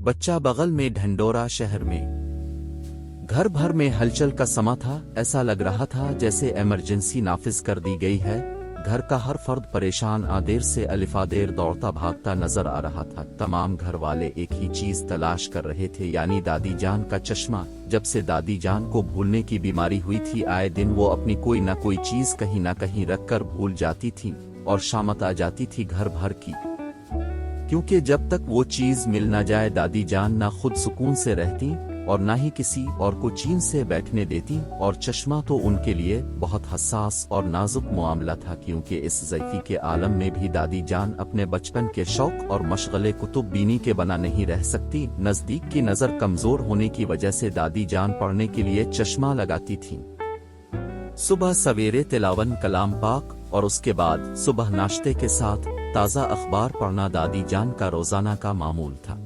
बच्चा बगल में ढंडोरा शहर में। घर भर में हलचल का समा था। ऐसा लग रहा था जैसे इमरजेंसी नाफिज कर दी गई है। घर का हर फर्द परेशान आदेर से अलिफादेर दौड़ता भागता नजर आ रहा था। तमाम घर वाले एक ही चीज तलाश कर रहे थे, यानी दादी जान का चश्मा। जब से दादी जान को भूलने की बीमारी हुई थी, आए दिन वो अपनी कोई न कोई चीज कहीं न कहीं रख कर भूल जाती थी और शामत आ जाती थी घर भर की। क्योंकि जब तक वो चीज मिल न जाए दादी जान ना खुद सुकून से रहती और ना ही किसी और को चैन से बैठने देती। और चश्मा तो उनके लिए बहुत हसास और नाजुक मामला था, क्योंकि इस ज़ैफ़ी के आलम में भी दादी जान अपने बचपन के शौक और मशगले कुतुब बीनी के बना नहीं रह सकती। नजदीक की नज़र कमजोर होने की वजह से दादी जान पढ़ने के लिए चश्मा लगाती थी। सुबह सवेरे तिलावन कलाम पाक और उसके बाद सुबह नाश्ते के साथ ताज़ा अखबार पढ़ना दादी जान का रोजाना का मामूल था।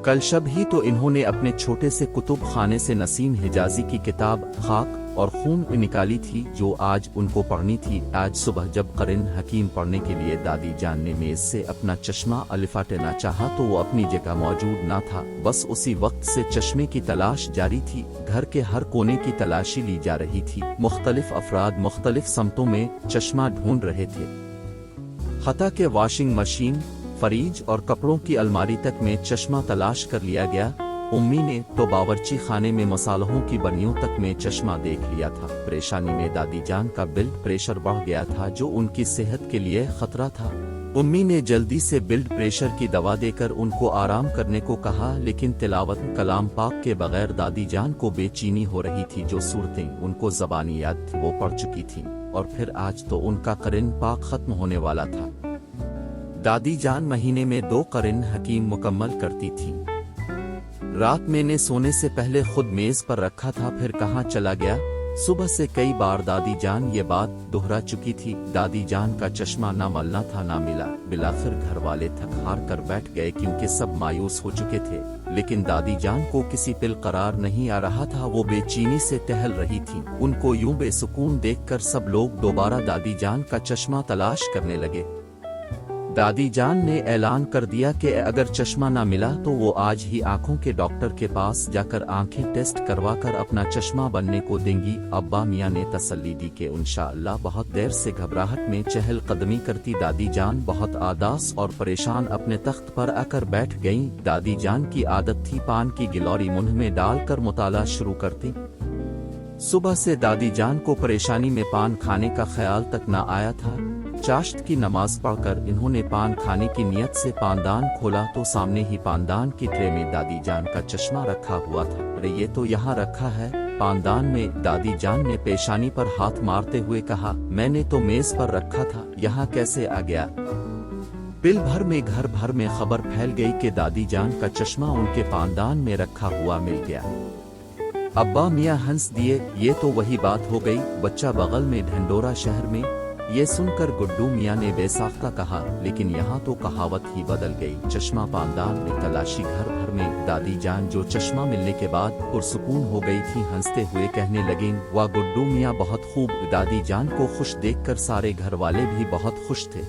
कल शब ही तो इन्होंने अपने छोटे से कुतुब खाने से नसीम हिजाजी की किताब खाक और खून निकाली थी, जो आज उनको पढ़नी थी। आज सुबह जब करीन हकीम पढ़ने के लिए दादी जान ने मेज से अपना चश्मा अलिफाटेना चाहा तो वो अपनी जगह मौजूद ना था। बस उसी वक्त से चश्मे की तलाश जारी थी। घर के हर कोने की तलाशी ली जा रही थी। मुख्तलिफ अफराद मुख्तलिफ समतों में चश्मा ढूंढ रहे थे। हता के वॉशिंग मशीन, फ्रिज और कपड़ों की अलमारी तक में चश्मा तलाश कर लिया गया। उम्मी ने तो बावर्ची खाने में मसालों की बर्नियों तक में चश्मा देख लिया था। परेशानी में दादी जान का ब्लड प्रेशर बढ़ गया था, जो उनकी सेहत के लिए खतरा था। उम्मी ने जल्दी से ब्लड प्रेशर की दवा देकर उनको आराम करने को कहा, लेकिन तिलावत कलाम पाक के बगैर दादी जान को बेचैनी हो रही थी। जो सूरतें उनको ज़बानी याद थी वो पढ़ चुकी थीं, और फिर आज तो उनका करीन पाक खत्म होने वाला था। दादी जान महीने में 2 करीन हकीम मुकम्मल करती थी। रात मैंने सोने से पहले खुद मेज पर रखा था, फिर कहाँ चला गया। सुबह से कई बार दादी जान ये बात दोहरा चुकी थी। दादी जान का चश्मा ना मलना था ना मिला। बिलाखिर घर वाले थक हार कर बैठ गए, क्योंकि सब मायूस हो चुके थे। लेकिन दादी जान को किसी पिल करार नहीं आ रहा था। वो बेचैनी से टहल रही थी। उनको यूं बेसुकून देखकर सब लोग दोबारा दादी जान का चश्मा तलाश करने लगे। दादी जान ने ऐलान कर दिया कि अगर चश्मा ना मिला तो वो आज ही आंखों के डॉक्टर के पास जाकर आंखें टेस्ट करवाकर अपना चश्मा बनने को देंगी। अब्बा मियां ने तसल्ली दी कि इंशाअल्लाह। बहुत देर से घबराहट में चहल कदमी करती दादी जान बहुत आदास और परेशान अपने तख्त पर आकर बैठ गईं। दादी जान की आदत थी पान की गिलौरी मुंह में डालकर मुताला शुरू करती। सुबह से दादी जान को परेशानी में पान खाने का ख्याल तक न आया था। चाश्त की नमाज पढ़कर इन्होंने पान खाने की नियत से पानदान खोला तो सामने ही पानदान की ट्रे में दादी जान का चश्मा रखा हुआ था। अरे ये तो यहाँ रखा है। पानदान में दादी जान ने पेशानी पर हाथ मारते हुए कहा, मैंने तो मेज पर रखा था, यहाँ कैसे आ गया। बिल भर में घर भर में खबर फैल गई कि दादी जान का चश्मा उनके पानदान में रखा हुआ मिल गया। अब्बा मियां हंस दिए। ये तो वही बात हो गई, बच्चा बगल में ढंडोरा शहर में। ये सुनकर गुड्डू मियां ने बेसाख्ता कहा, लेकिन यहाँ तो कहावत ही बदल गई। चश्मा पानदान में तलाशी घर भर में। दादी जान जो चश्मा मिलने के बाद पुरसुकून हो गई थी, हंसते हुए कहने लगीं, वाह गुड्डू मियां बहुत खूब। दादी जान को खुश देखकर सारे घर वाले भी बहुत खुश थे।